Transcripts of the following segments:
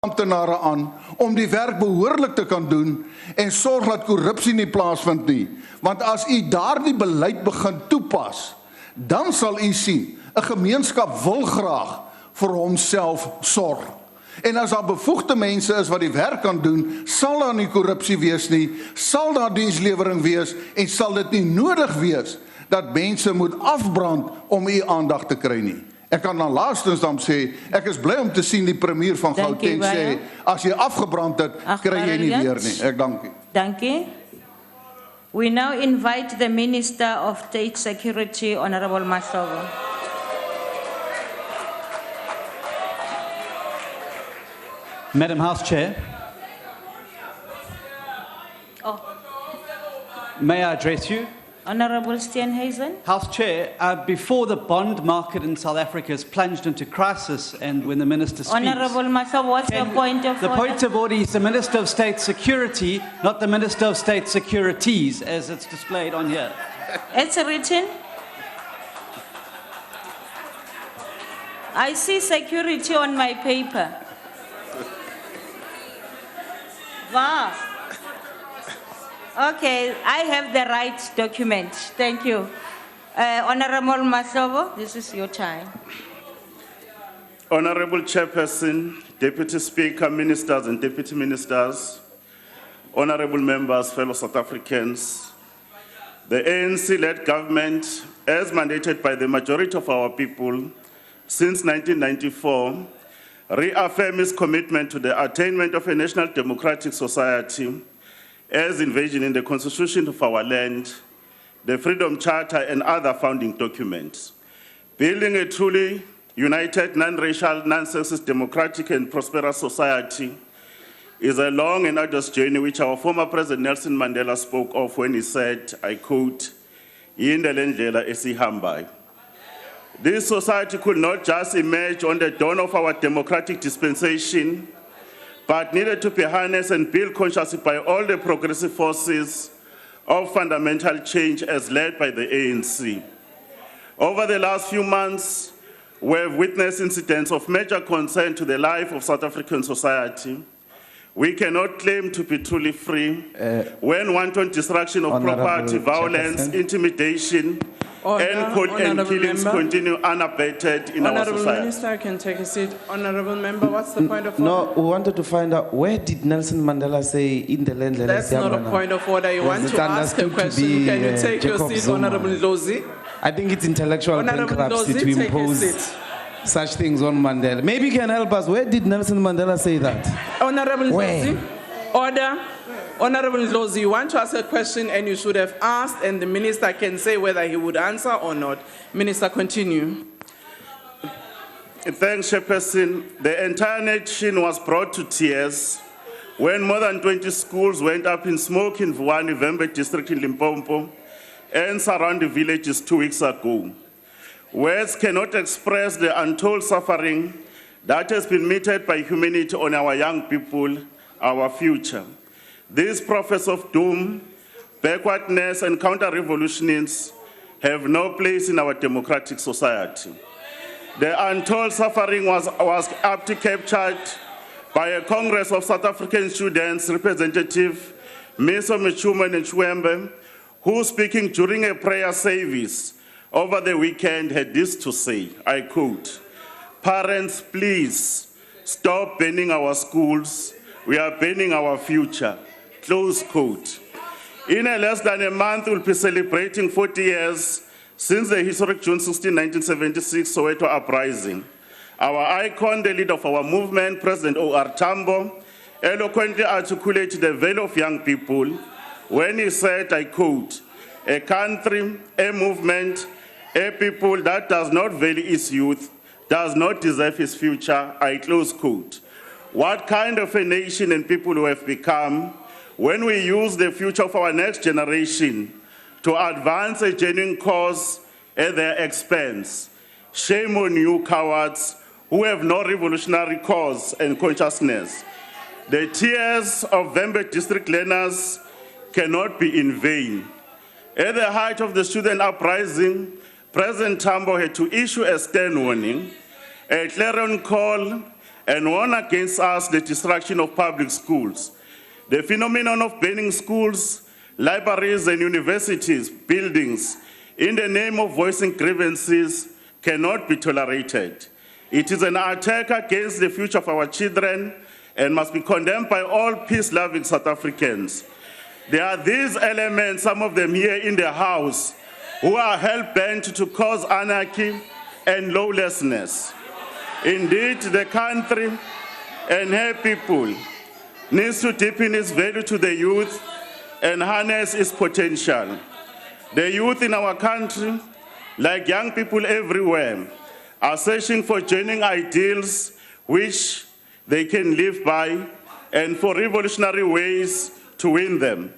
Amptenare aan om die werk behoorlik te kan doen en sorg dat korrupsie nie plaasvind nie. Want as u daardie beleid begin toepas, dan sal u sien, 'n gemeenskap wil graag vir homself sorg. En as daar bevoegde mense is wat die werk kan doen, sal daar nie korrupsie wees nie, sal daar dienslewering wees en sal dit nie nodig wees dat mense moet afbrand om u aandag te kry nie. Ek kan dan laastens dan sê, ek is bly om te sien die premier van Gauteng sê, as jy afgebrand het, kry jy nie weer nie. Ek dank u. Dankie. We now invite the Minister of State Security, Honorable Mahlobo. Madam House Chair. Oh, May I address you? Honorable Steenhuisen. House Chair, before the bond market in South Africa has plunged into crisis and when the Minister speaks... Honorable Mahlobo, what's your point of the order? point of order is the Minister of State Security, not the Minister of State Securities, as it's displayed on here. It's written. I see security on my paper. Wow. Okay, I have the right document. Thank you. Honorable Mahlobo, this is your time. Honorable Chairperson, Deputy Speaker, Ministers and Deputy Ministers, Honorable Members, fellow South Africans, the ANC-led government, as mandated by the majority of our people since 1994, reaffirms its commitment to the attainment of a national democratic society as envisioned in the Constitution of our land, the Freedom Charter and other founding documents. Building a truly united, non-racial, non-sexist, democratic and prosperous society is a long and arduous journey which our former President Nelson Mandela spoke of when he said, I quote, "Yindlela ndlela esihambayo." This society could not just emerge on the dawn of our democratic dispensation, but needed to be harnessed and built consciously by all the progressive forces of fundamental change as led by the ANC. Over the last few months, we have witnessed incidents of major concern to the life of South African society. We cannot claim to be truly free when wanton destruction of property, violence, intimidation, and killings continue unabated in our society. Honorable Minister, can take a seat. Honorable Member, what's the point of order? No, we wanted to find out, where did Nelson Mandela say in the land? That's not a point of order. You want to ask a question. Can you take your seat, Honorable Ndlozi? I think it's intellectual Honorable bankruptcy Ndlozi, to take a impose seat. such things on Mandela. Maybe you can help us. Where did Nelson Mandela say that? Honorable Where? Ndlozi, order. Honorable Ndlozi, you want to ask a question and you should have asked and the minister can say whether he would answer or not. Minister, continue. Thanks, Chairperson. The entire nation was brought to tears when more than 20 schools went up in smoke in Vuwani, Vembe district in Limpopo and surrounding villages 2 weeks ago. Words cannot express the untold suffering that has been meted by humanity on our young people, our future. These prophets of doom, backwardness, and counter-revolutionists have no place in our democratic society. The untold suffering was aptly captured by a Congress of South African Students representative, Ms. Michumo Nchwembe, who, speaking during a prayer service over the weekend, had this to say, I quote, "Parents, please stop burning our schools. We are burning our future." Close quote. In less than a month, we'll be celebrating 40 years since the historic June 16, 1976 Soweto uprising. Our icon, the leader of our movement, President O.R. Tambo, eloquently articulated the value of young people when he said, I quote, "A country, a movement, a people that does not value its youth does not deserve its future," I close quote. What kind of a nation and people we have become when we use the future of our next generation to advance a genuine cause at their expense? Shame on you, cowards, who have no revolutionary cause and consciousness. The tears of Vembe district learners cannot be in vain. At the height of the student uprising, President Tambo had to issue a stern warning, a clarion call, and warn against us the destruction of public schools. The phenomenon of burning schools, libraries, and universities, buildings, in the name of voicing grievances cannot be tolerated. It is an attack against the future of our children and must be condemned by all peace-loving South Africans. There are these elements, some of them here in the House, who are hell-bent to cause anarchy and lawlessness. Indeed, the country and her people needs to deepen its value to the youth and harness its potential. The youth in our country, like young people everywhere, are searching for genuine ideals which they can live by and for revolutionary ways to win them.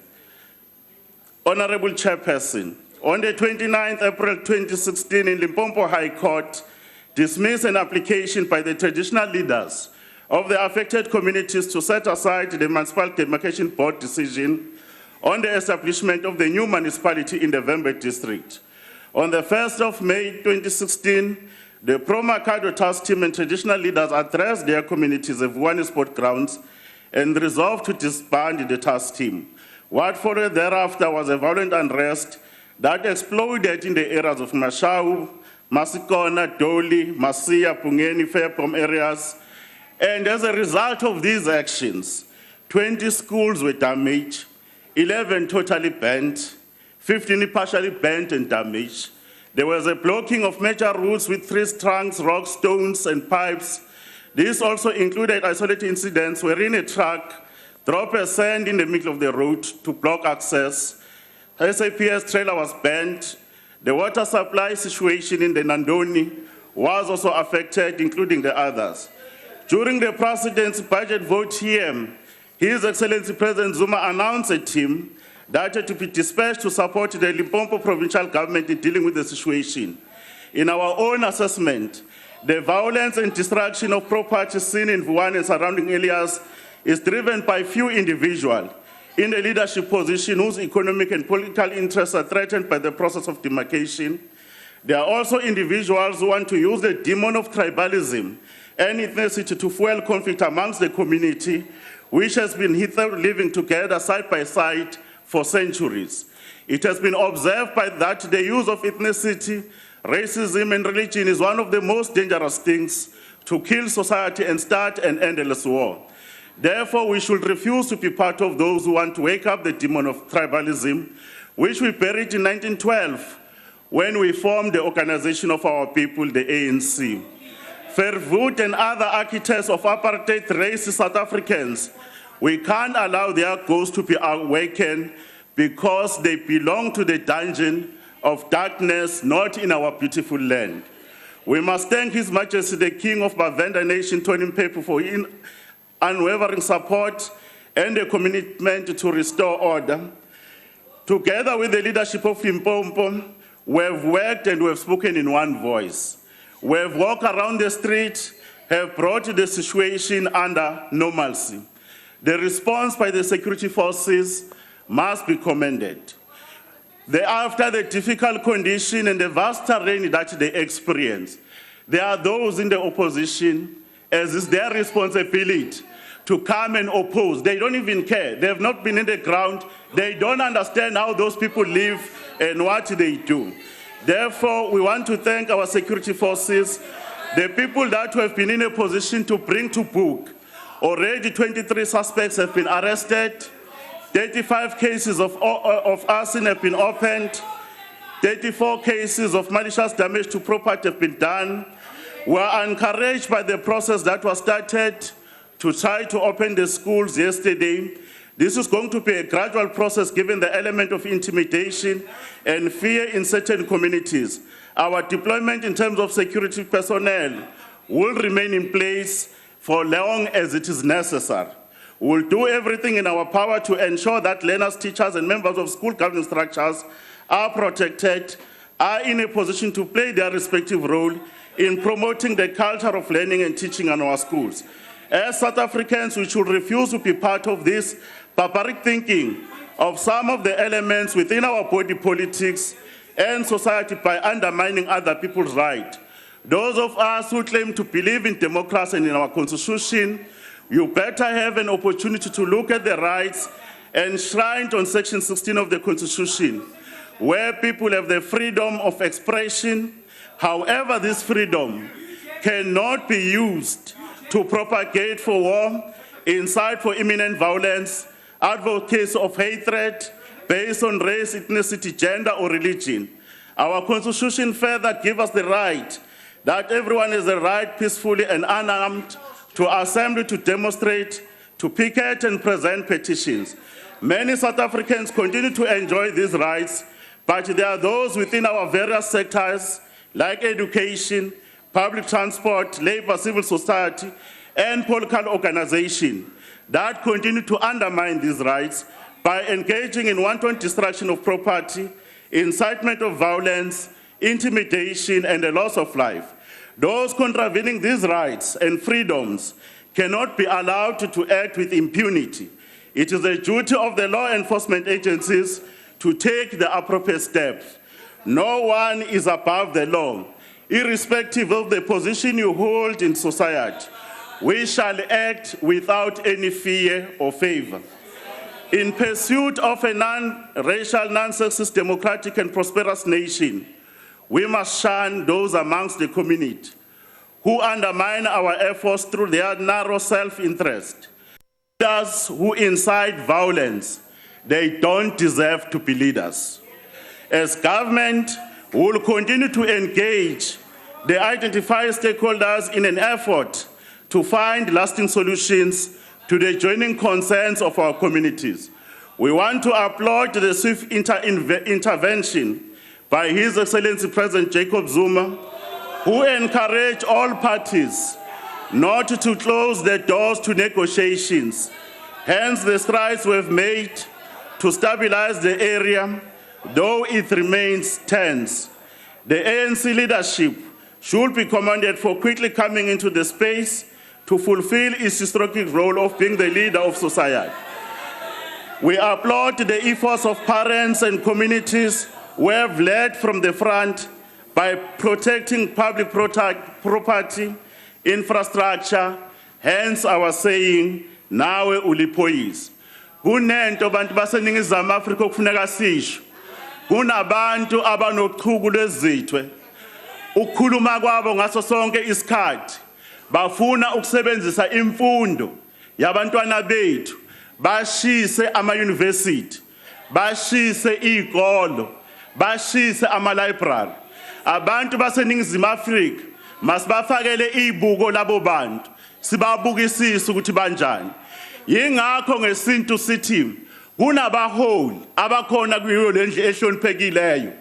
Honorable Chairperson, on the 29th April 2016 in Limpopo High Court, dismissed an application by the traditional leaders of the affected communities to set aside the Municipal Demarcation Board decision on the establishment of the new municipality in the Vembe district. On the 1st of May 2016, the pro-Mercado task team and traditional leaders addressed their communities of Vuwani sport grounds and resolved to disband the task team. What followed thereafter was a violent unrest that exploded in the areas of Mashau, Masikona, Doli, Masia, Pungeni, Fairpom areas. And as a result of these actions, 20 schools were damaged, 11 totally burnt, 15 partially burnt and damaged. There was a blocking of major routes with trees, trunks, rocks, stones, and pipes. This also included isolated incidents wherein a truck dropped a sand in the middle of the road to block access. SAPS trailer was burnt. The water supply situation in the Nandoni was also affected, including the others. During the President's budget vote here, His Excellency President Zuma announced a team that had to be dispatched to support the Limpopo provincial government in dealing with the situation. In our own assessment, the violence and destruction of property seen in Vuwani and surrounding areas is driven by few individuals in a leadership position whose economic and political interests are threatened by the process of demarcation. There are also individuals who want to use the demon of tribalism and ethnicity to fuel conflict amongst the community, which has been hitherto living together side by side for centuries. It has been observed by that the use of ethnicity, racism, and religion is one of the most dangerous things to kill society and start an endless war. Therefore, we should refuse to be part of those who want to wake up the demon of tribalism, which we buried in 1912 when we formed the organization of our people, the ANC. Verwoerd and other architects of apartheid racist South Africans, we can't allow their ghosts to be awakened because they belong to the dungeon of darkness, not in our beautiful land. We must thank His Majesty the King of Bavenda Nation, Tony Mpepu, for his unwavering support and the commitment to restore order. Together with the leadership of Limpopo, we have worked and we have spoken in one voice. We have walked around the street, have brought the situation under normalcy. The response by the security forces must be commended. After the difficult condition and the vast terrain that they experience, there are those in the opposition, as is their responsibility, to come and oppose. They don't even care. They have not been in the ground. They don't understand how those people live and what they do. Therefore, we want to thank our security forces, the people that have been in a position to bring to book. Already 23 suspects have been arrested, 35 cases of arson have been opened, 34 cases of malicious damage to property have been done. We are encouraged by the process that was started to try to open the schools yesterday. This is going to be a gradual process given the element of intimidation and fear in certain communities. Our deployment in terms of security personnel will remain in place for long as it is necessary. We'll do everything in our power to ensure that learners, teachers, and members of school governing structures are protected, are in a position to play their respective role in promoting the culture of learning and teaching in our schools. As South Africans, we should refuse to be part of this barbaric thinking of some of the elements within our body politics and society by undermining other people's rights. Those of us who claim to believe in democracy and in our constitution, you better have an opportunity to look at the rights enshrined on Section 16 of the Constitution, where people have the freedom of expression. However, this freedom cannot be used to propagate for war, incite for imminent violence, advocacy of hatred based on race, ethnicity, gender, or religion. Our Constitution further gives us the right that everyone has the right peacefully and unarmed to assemble, to demonstrate, to picket and present petitions. Many South Africans continue to enjoy these rights, but there are those within our various sectors like education, public transport, labor, civil society, and political organization that continue to undermine these rights by engaging in wanton destruction of property, incitement of violence, intimidation, and the loss of life. Those contravening these rights and freedoms cannot be allowed to act with impunity. It is the duty of the law enforcement agencies to take the appropriate steps. No one is above the law, irrespective of the position you hold in society. We shall act without any fear or favor. In pursuit of a non-racial, non-sexist, democratic, and prosperous nation, we must shun those amongst the community who undermine our efforts through their narrow self-interest. Leaders who incite violence, they don't deserve to be leaders. As government, we will continue to engage the identified stakeholders in an effort to find lasting solutions to the joining concerns of our communities. We want to applaud the swift intervention by His Excellency President Jacob Zuma, who encouraged all parties not to close their doors to negotiations. Hence, the strides we've made to stabilize the area, though it remains tense. The ANC leadership should be commended for quickly coming into the space to fulfill its historic role of being the leader of society. We applaud the efforts of parents and communities who have led from the front by protecting public property, infrastructure, hence our saying, nawe uliphoyisa. Kunento bantu baseningizimu Afrika okufuneka sisho. Kunabantu abanochuku lwezithwe. Ukukhuluma kwabo ngaso sonke isikhathi. Bafuna ukusebenzisa imfundo yabantwana bethu. Bashise ama-university. Bashise izikolo. Bashise ama-library. Abantu baseningizimu Afrika masibafakele izibuko labo bantu. Sibabukisise ukuthi banjani. Yingakho ngesintu sithi kunabaholi abakhona kuyo lendlu ehloniphekileyo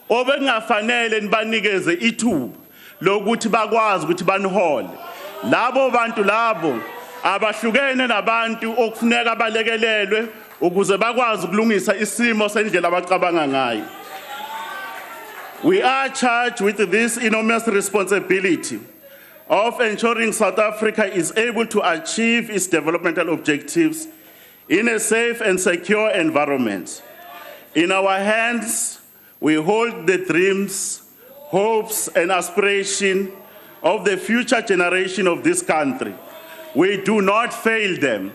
obengafanele nibanikeze ithuba lokuthi bakwazi ukuthi banihole. Labo bantu labo abahlukene nabantu okufuneka balekelelwe ukuze bakwazi ukulungisa isimo sendlela abacabanga ngayo. We are charged with this enormous responsibility of ensuring South Africa is able to achieve its developmental objectives in a safe and secure environment. In our hands, we hold the dreams, hopes, and aspirations of the future generation of this country. We do not fail them.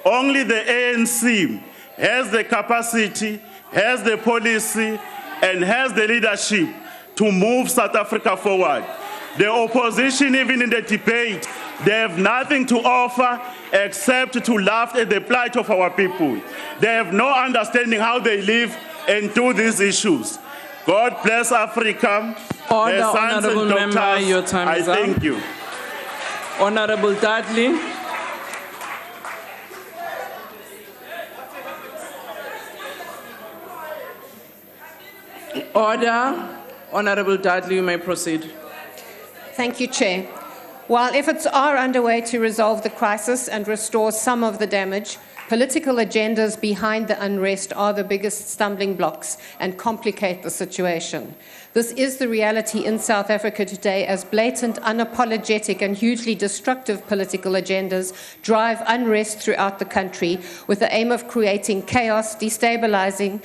Only the ANC has the capacity, has the policy, and has the leadership to move South Africa forward. The opposition, even in the debate, they have nothing to offer except to laugh at the plight of our people. They have no understanding how they live and do these issues. God bless Africa. Order, Their sons Honorable and daughters, Member, your time I is up. thank you. Honorable Dudley. Order. Honorable Dudley, you may proceed. Thank you, Chair. While efforts are underway to resolve the crisis and restore some of the damage, political agendas behind the unrest are the biggest stumbling blocks and complicate the situation. This is the reality in South Africa today, as blatant, unapologetic and hugely destructive political agendas drive unrest throughout the country with the aim of creating chaos, destabilizing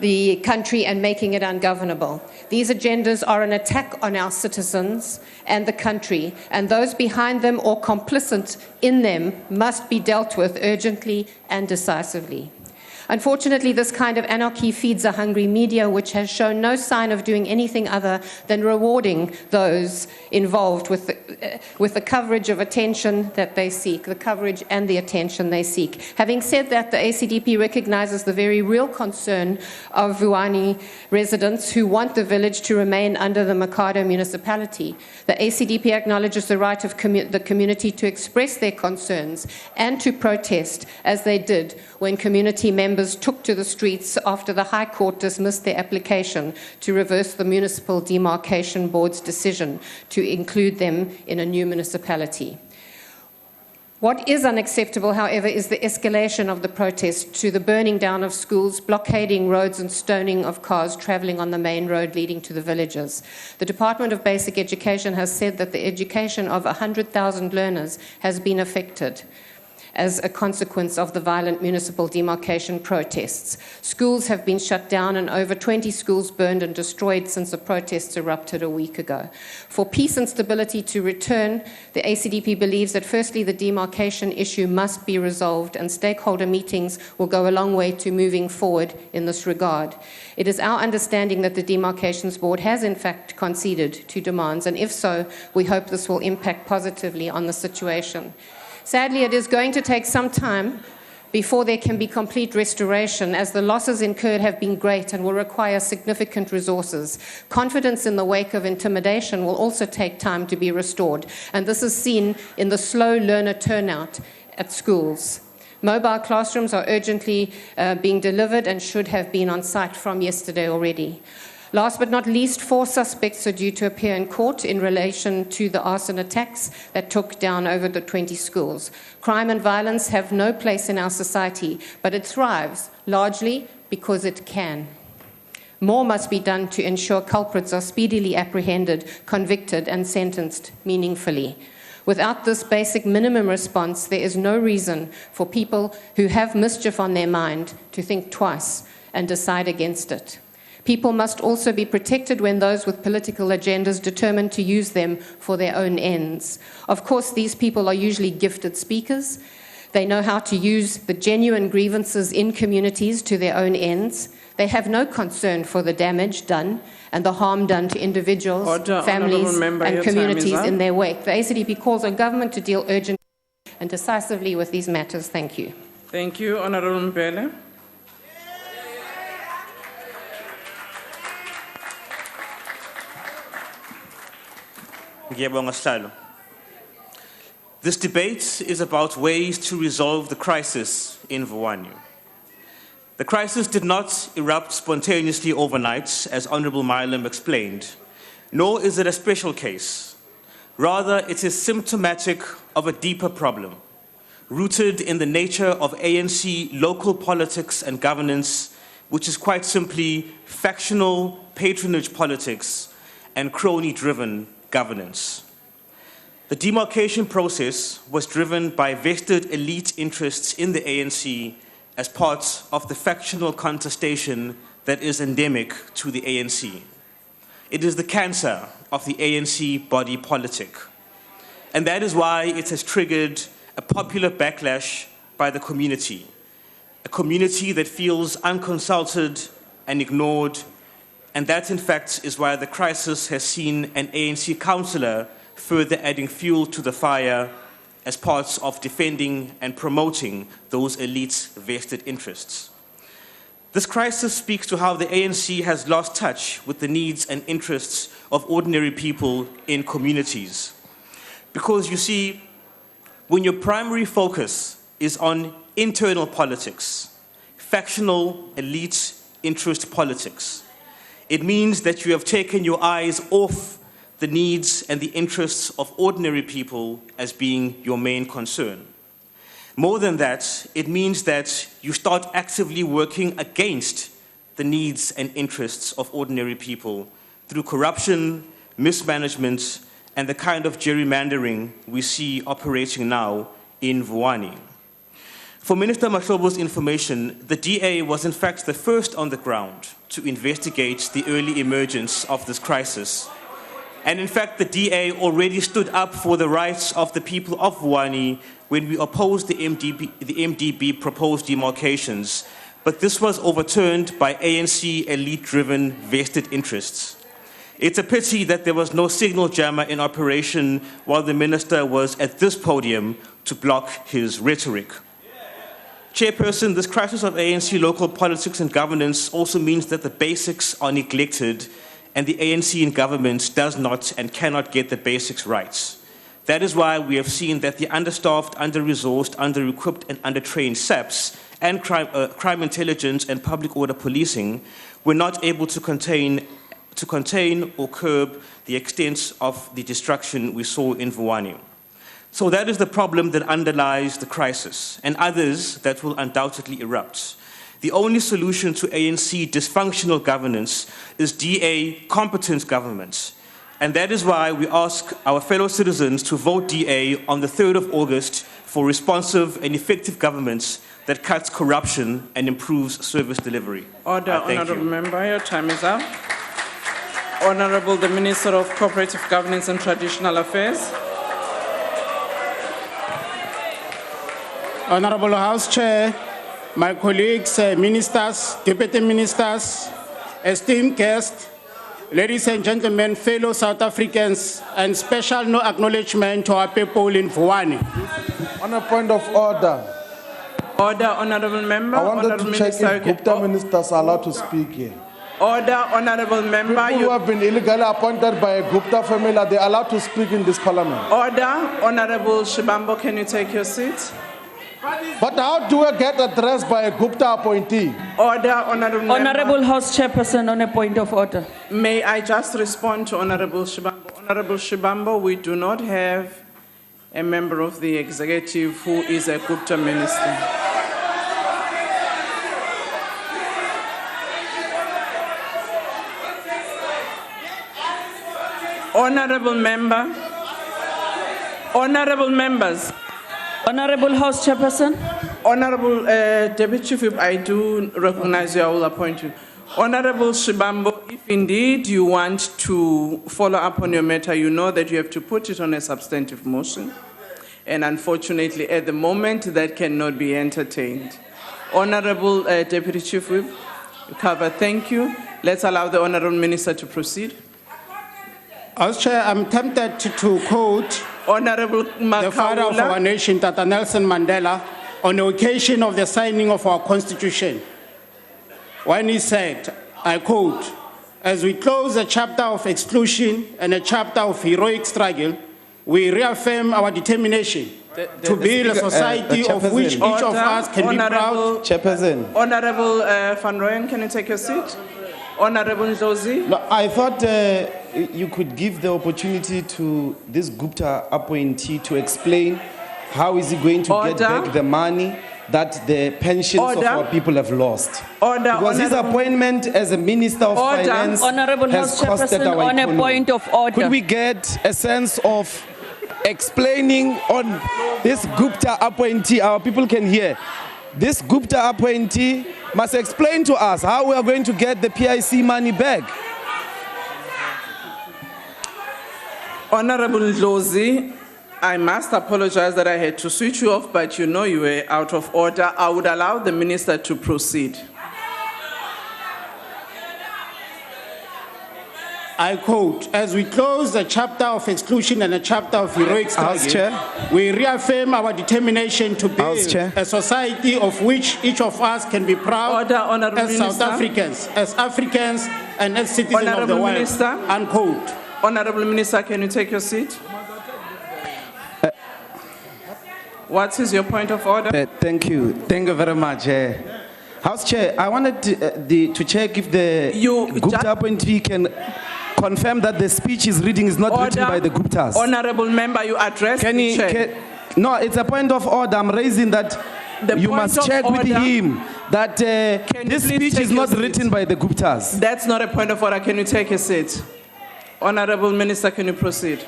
the country and making it ungovernable. These agendas are an attack on our citizens and the country, and those behind them or complicit in them must be dealt with urgently and decisively. Unfortunately, this kind of anarchy feeds a hungry media which has shown no sign of doing anything other than rewarding those involved with the coverage of attention that they seek, the coverage and the attention they seek. Having said that, the ACDP recognizes the very real concern of Vuwani residents who want the village to remain under the Mikado municipality. The ACDP acknowledges the right of the community to express their concerns and to protest, as they did when community members took to the streets after the High Court dismissed their application to reverse the Municipal Demarcation Board's decision to include them in a new municipality. What is unacceptable, however, is the escalation of the protest to the burning down of schools, blockading roads and stoning of cars travelling on the main road leading to the villages. The Department of Basic Education has said that the education of 100,000 learners has been affected as a consequence of the violent municipal demarcation protests. Schools have been shut down and over 20 schools burned and destroyed since the protests erupted a week ago. For peace and stability to return, the ACDP believes that firstly the demarcation issue must be resolved, and stakeholder meetings will go a long way to moving forward in this regard. It is our understanding that the Demarcations Board has in fact conceded to demands, and if so, we hope this will impact positively on the situation. Sadly, it is going to take some time before there can be complete restoration, as the losses incurred have been great and will require significant resources. Confidence in the wake of intimidation will also take time to be restored, and this is seen in the slow learner turnout at schools. Mobile classrooms are urgently being delivered and should have been on site from yesterday already. Last but not least, 4 suspects are due to appear in court in relation to the arson attacks that took down over the 20 schools. Crime and violence have no place in our society, but it thrives largely because it can. More must be done to ensure culprits are speedily apprehended, convicted, and sentenced meaningfully. Without this basic minimum response, there is no reason for people who have mischief on their mind to think twice and decide against it. People must also be protected when those with political agendas determine to use them for their own ends. Of course, these people are usually gifted speakers. They know how to use the genuine grievances in communities to their own ends. They have no concern for the damage done and the harm done to individuals, families, and communities in their wake. The ACDP calls on government to deal urgently and decisively with these matters. Thank you. Thank you, Honourable Mbele. This debate is about ways to resolve the crisis in Vuwani. The crisis did not erupt spontaneously overnight, as Honourable Milam explained, nor is it a special case. Rather, it is symptomatic of a deeper problem, rooted in the nature of ANC local politics and governance, which is quite simply factional patronage politics and crony-driven governance. The demarcation process was driven by vested elite interests in the ANC as part of the factional contestation that is endemic to the ANC. It is the cancer of the ANC body politic. And that is why it has triggered a popular backlash by the community, a community that feels unconsulted and ignored. And that, in fact, is why the crisis has seen an ANC councillor further adding fuel to the fire as part of defending and promoting those elites' vested interests. This crisis speaks to how the ANC has lost touch with the needs and interests of ordinary people in communities. Because you see, when your primary focus is on internal politics, factional elite interest politics, it means that you have taken your eyes off the needs and the interests of ordinary people as being your main concern. More than that, it means that you start actively working against the needs and interests of ordinary people through corruption, mismanagement, and the kind of gerrymandering we see operating now in Vuwani. For Minister Mashobo's information, the DA was in fact the first on the ground to investigate the early emergence of this crisis. And in fact, the DA already stood up for the rights of the people of Vuwani when we opposed the MDB proposed demarcations. But this was overturned by ANC elite-driven vested interests. It's a pity that there was no signal jammer in operation while the minister was at this podium to block his rhetoric. Chairperson, this crisis of ANC local politics and governance also means that the basics are neglected and the ANC in government does not and cannot get the basics right. That is why we have seen that the understaffed, under-resourced, under-equipped and under-trained SAPs and crime intelligence and public order policing were not able to contain or curb the extent of the destruction we saw in Vuwani. So that is the problem that underlies the crisis and others that will undoubtedly erupt. The only solution to ANC dysfunctional governance is DA competent government. And that is why we ask our fellow citizens to vote DA on the 3rd of August for responsive and effective governments that cuts corruption and improves service delivery. Order, Honourable Member, your time is up. Honourable the Minister of Cooperative Governance and Traditional Affairs. Honourable House Chair, my colleagues, ministers, deputy ministers, esteemed guests, ladies and gentlemen, fellow South Africans, and special no acknowledgement to our people in Vuwani. On a point of order, Order, Honourable Member. I wanted Honourable to check Minister, if Gupta ministers are allowed to speak here. Order, Honourable Member. People who have been illegally appointed by a Gupta family, are they allowed to speak in this parliament? Order, Honourable Shibambo, can you take your seat? But how do I get addressed by a Gupta appointee? Order, Honourable Member. Honourable House Chairperson, on a point of order. May I just respond to Honourable Shibambo? Honourable Shibambo, we do not have a member of the executive who is a Gupta minister. Honourable Member, Honourable Members. Honourable House Chairperson. Honourable Deputy Chief Whip, I do recognize you, I will appoint you. Honourable Shibambo, if indeed you want to follow up on your matter, you know that you have to put it on a substantive motion. And unfortunately, at the moment, that cannot be entertained. Honourable Deputy Chief Whip, thank you. Let's allow the Honourable Minister to proceed. As Chair, I'm tempted to quote Honourable the father of our nation, Tata Nelson Mandela, on the occasion of the signing of our Constitution, when he said, I quote, "As we close a chapter of exclusion and a chapter of heroic struggle, we reaffirm our determination to build a society of which each of us can be proud." Chairperson. Honourable Van Rooyen, can you take your seat? Honourable Ndlozi. No, I thought you could give the opportunity to this Gupta appointee to explain how is he going to get back the money that the pensions of our people have lost. Because his appointment as a Minister of Finance Honourable has House costed Chairperson, our on a economy. point of order. Could we get a sense of explaining on this Gupta appointee? Our people can hear. This Gupta appointee must explain to us how we are going to get the PIC money back. Honourable Ndlozi, I must apologize that I had to switch you off, but you know you were out of order. I would allow the minister to proceed. I quote, "As we close a chapter of exclusion and a chapter of heroic struggle, we reaffirm our determination to build a society of which each of us can be proud as South Africans, as Africans, and as citizens of the world." Unquote. Honourable Minister, can you take your seat? What is your point of order? Thank you. Thank you very much. House Chair, I wanted to check if the Gupta appointee can confirm that the speech he's reading is not written by the Guptas. Honourable Member, you address the chair. No, it's a point of order. I'm raising that you must check with him that this speech is not written by the Guptas. That's not a point of order. Can you take a seat? Honourable Minister, can you proceed?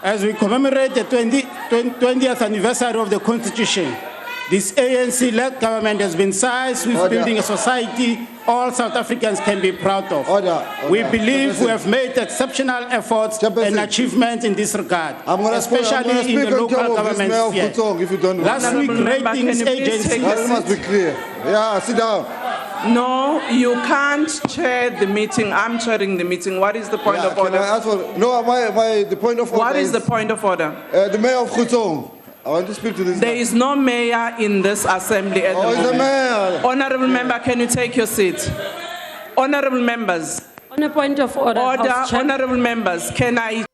As we commemorate the 20th anniversary of the Constitution, This ANC-led government has been sized with Order. building a society all South Africans can be proud of. Order. We Order. believe we have made exceptional efforts Chairperson. and achievements in this regard, I'm gonna especially in the local government sphere. If you don't Last week, Honourable member, can ratings you please agencies... take That must be clear. Yeah, sit down. No, you can't chair the meeting. I'm chairing the meeting. What is the point Yeah, of can order? I ask for, no, the point of order What is the point of order? The mayor of Gauteng. I want to speak to this There guy. is no mayor in this assembly at the Oh, it's the moment. mayor. Honourable member, can you take your seat? Honourable members, On a point of order, order, House Chair. honourable members, can I